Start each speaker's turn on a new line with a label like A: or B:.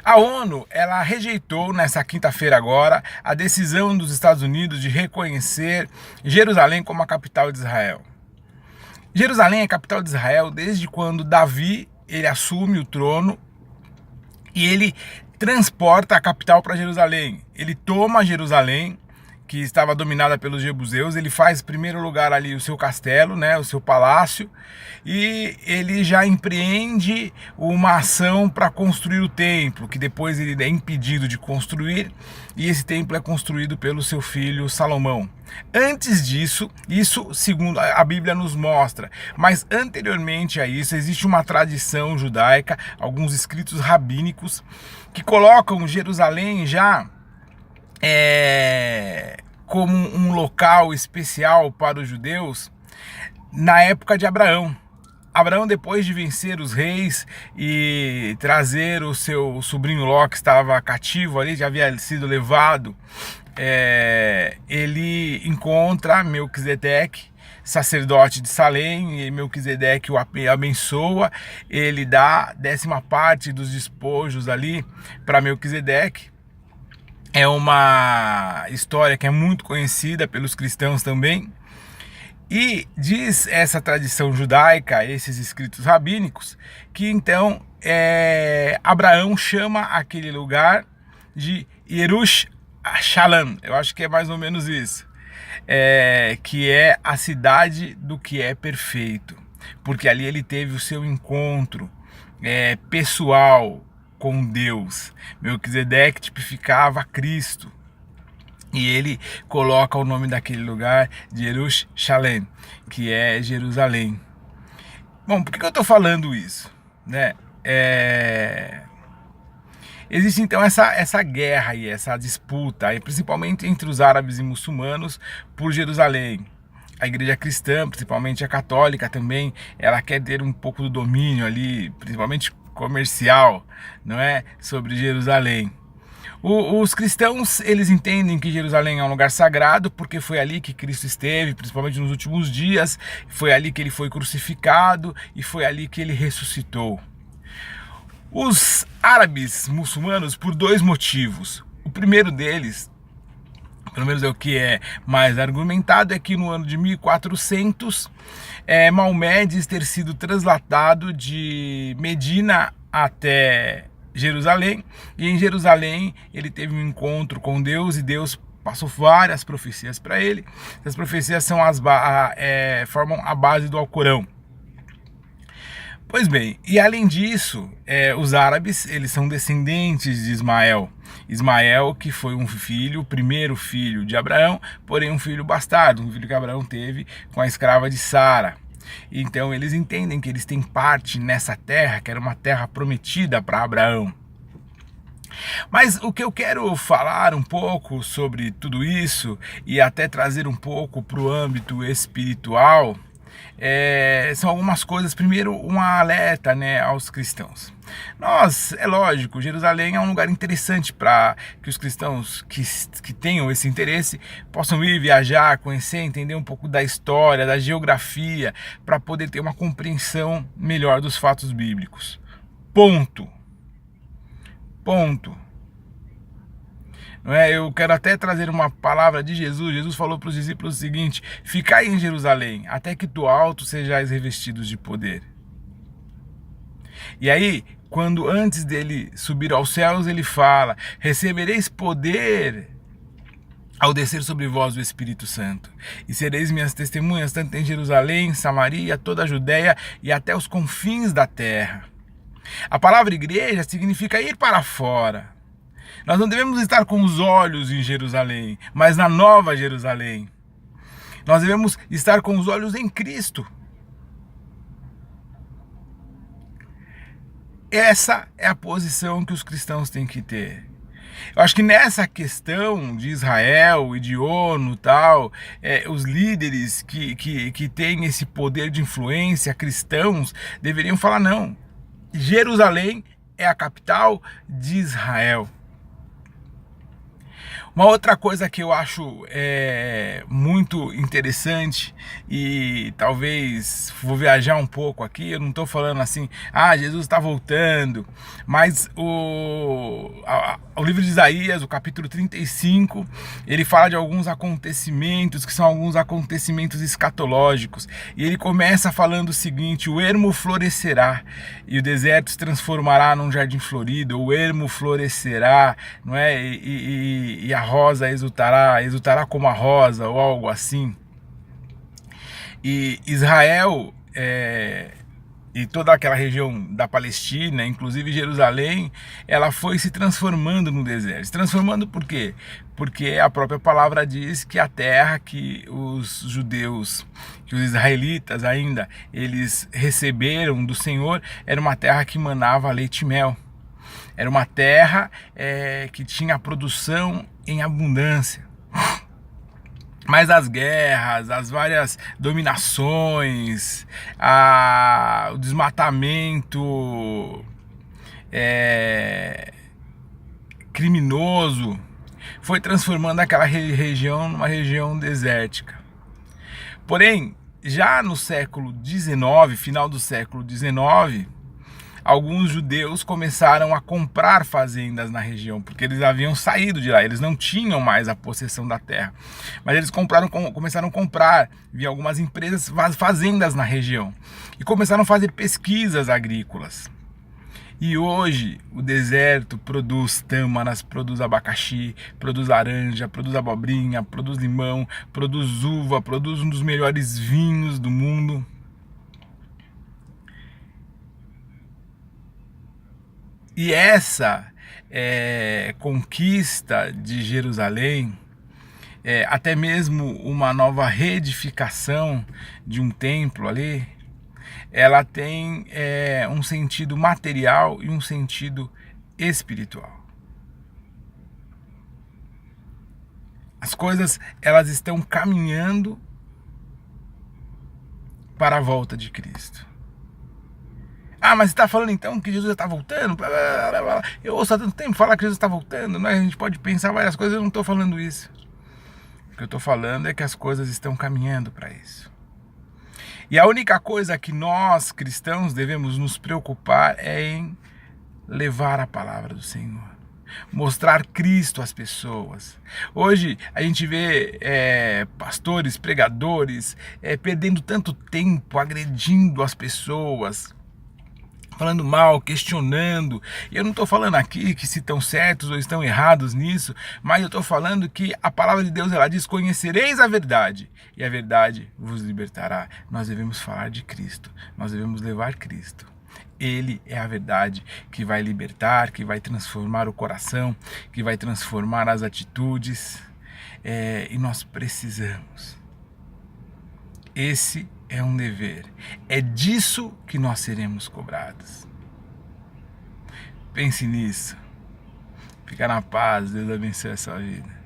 A: A ONU, ela rejeitou nessa quinta-feira agora a decisão dos Estados Unidos de reconhecer Jerusalém como a capital de Israel. Jerusalém é a capital de Israel desde quando Davi ele assume o trono e ele transporta a capital para Jerusalém. Ele toma Jerusalém, que estava dominada pelos jebuseus, ele faz em primeiro lugar ali o seu castelo, né, o seu palácio, e ele já empreende uma ação para construir o templo, que depois ele é impedido de construir, e esse templo é construído pelo seu filho Salomão. Antes disso, isso segundo a Bíblia nos mostra, mas anteriormente a isso existe uma tradição judaica, alguns escritos rabínicos, que colocam Jerusalém já como um local especial para os judeus na época de Abraão. Abraão, depois de vencer os reis e trazer o seu sobrinho Ló, que estava cativo ali, já havia sido levado, ele encontra Melquisedeque, sacerdote de Salém, e Melquisedeque o abençoa, ele dá 10ª parte dos despojos ali para Melquisedeque. É uma história que é muito conhecida pelos cristãos também. E diz essa tradição judaica, esses escritos rabínicos, que então Abraão chama aquele lugar de Yerushalayim. Eu acho que é mais ou menos isso. Que é a cidade do que é perfeito. Porque ali ele teve o seu encontro pessoal com Deus. Melquisedeque tipificava Cristo. E ele coloca o nome daquele lugar de Yerushalayim, que é Jerusalém. Bom, por que eu estou falando isso? Né? Existe então essa guerra e essa disputa, principalmente entre os árabes e muçulmanos, por Jerusalém. A igreja cristã, principalmente a católica também, ela quer ter um pouco do domínio ali, principalmente comercial, não é, sobre Jerusalém. Os cristãos, eles entendem que Jerusalém é um lugar sagrado porque foi ali que Cristo esteve, principalmente nos últimos dias, foi ali que ele foi crucificado e foi ali que ele ressuscitou. Os árabes muçulmanos, por 2 motivos. O primeiro deles, pelo menos é o que é mais argumentado, é que no ano de 1400, Maomé diz ter sido translatado de Medina até Jerusalém, e em Jerusalém ele teve um encontro com Deus e Deus passou várias profecias para ele. Essas profecias são formam a base do Alcorão. Pois bem, e além disso, os árabes, eles são descendentes de Ismael. Ismael, que foi um filho, o primeiro filho de Abraão, porém um filho bastardo, um filho que Abraão teve com a escrava de Sara. Então eles entendem que eles têm parte nessa terra, que era uma terra prometida para Abraão. Mas o que eu quero falar um pouco sobre tudo isso, e até trazer um pouco para o âmbito espiritual, são algumas coisas. Primeiro, um alerta, né, aos cristãos. Nós, é lógico, Jerusalém é um lugar interessante para que os cristãos que tenham esse interesse possam ir viajar, conhecer, entender um pouco da história, da geografia, para poder ter uma compreensão melhor dos fatos bíblicos. Ponto. Não é? Eu quero até trazer uma palavra de Jesus. Jesus falou para os discípulos o seguinte: ficai em Jerusalém, até que do alto sejais revestidos de poder. E aí, quando antes dele subir aos céus, ele fala: recebereis poder ao descer sobre vós o Espírito Santo, e sereis minhas testemunhas, tanto em Jerusalém, Samaria, toda a Judéia e até os confins da terra. A palavra igreja significa ir para fora. Nós não devemos estar com os olhos em Jerusalém, mas na Nova Jerusalém. Nós devemos estar com os olhos em Cristo. Essa é a posição que os cristãos têm que ter. Eu acho que nessa questão de Israel e de ONU tal, os líderes que têm esse poder de influência, cristãos, deveriam falar: não, Jerusalém é a capital de Israel. Uma outra coisa que eu acho muito interessante, e talvez vou viajar um pouco aqui, eu não estou falando assim, Jesus está voltando, mas o livro de Isaías, o capítulo 35, ele fala de alguns acontecimentos que são alguns acontecimentos escatológicos, e ele começa falando o seguinte: o ermo florescerá e o deserto se transformará num jardim florido, o ermo florescerá, não é? E a rosa exultará como a rosa, ou algo assim. E Israel e toda aquela região da Palestina, inclusive Jerusalém, ela foi se transformando no deserto. Se transformando por quê? Porque a própria palavra diz que a terra que os judeus, que os israelitas ainda, eles receberam do Senhor, era uma terra que manava leite e mel. Era uma terra que tinha produção em abundância. Mas as guerras, as várias dominações, o desmatamento criminoso foi transformando aquela região numa região desértica. Porém, já no século XIX, final do século XIX, alguns judeus começaram a comprar fazendas na região, porque eles haviam saído de lá, eles não tinham mais a possessão da terra. Mas eles começaram a comprar, via algumas empresas, fazendas na região. E começaram a fazer pesquisas agrícolas. E hoje o deserto produz tâmaras, produz abacaxi, produz laranja, produz abobrinha, produz limão, produz uva, produz um dos melhores vinhos do mundo. E essa conquista de Jerusalém, até mesmo uma nova reedificação de um templo ali, ela tem um sentido material e um sentido espiritual. As coisas, elas estão caminhando para a volta de Cristo. Mas você está falando então que Jesus está voltando? Eu ouço há tanto tempo falar que Jesus está voltando, né? A gente pode pensar várias coisas, eu não estou falando isso. O que eu estou falando é que as coisas estão caminhando para isso. E a única coisa que nós, cristãos, devemos nos preocupar é em levar a palavra do Senhor. Mostrar Cristo às pessoas. Hoje a gente vê pastores, pregadores, perdendo tanto tempo, agredindo as pessoas, falando mal, questionando. E eu não estou falando aqui que se estão certos ou estão errados nisso, mas eu estou falando que a palavra de Deus, ela diz: conhecereis a verdade, e a verdade vos libertará. Nós devemos falar de Cristo, nós devemos levar Cristo. Ele é a verdade que vai libertar, que vai transformar o coração, que vai transformar as atitudes, e nós precisamos. Esse é um dever. É disso que nós seremos cobrados. Pense nisso. Fica na paz. Deus abençoe a sua vida.